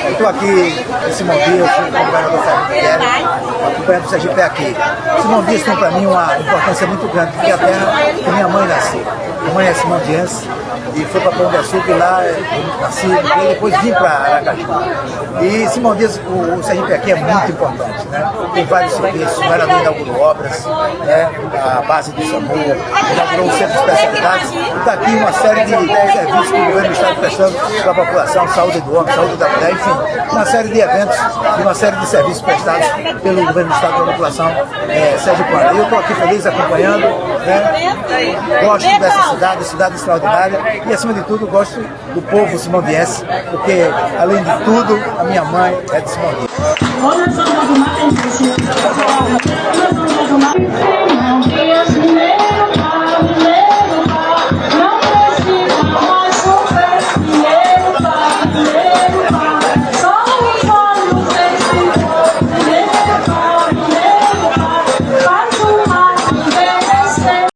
Eu estou aqui em Simão Dias, com o governador Fernando, acompanhando o Sergipe aqui. Simão Dias tem para mim uma importância muito grande, porque é a terra que minha mãe nasceu. Minha mãe é Simão Dias e foi para Pão de Açúcar, e lá eu nasci, e depois vim para Aracaju. E Simão Dias, o Sergipe aqui é muito importante, né? Tem vários serviços, o vereador inaugurou obras, né? A base do SAMU, inaugurou um centro de especialidades, e está aqui uma série de serviços que o governo do estado prestando para a população, saúde do homem, saúde da mulher, enfim, uma série de eventos e uma série de serviços prestados pelo governo do estado para a população sergipana. Eu estou aqui feliz acompanhando, né? Gosto dessa cidade extraordinária e, acima de tudo, gosto do povo simondiense, porque, além de tudo, a minha mãe é de Simão Dias.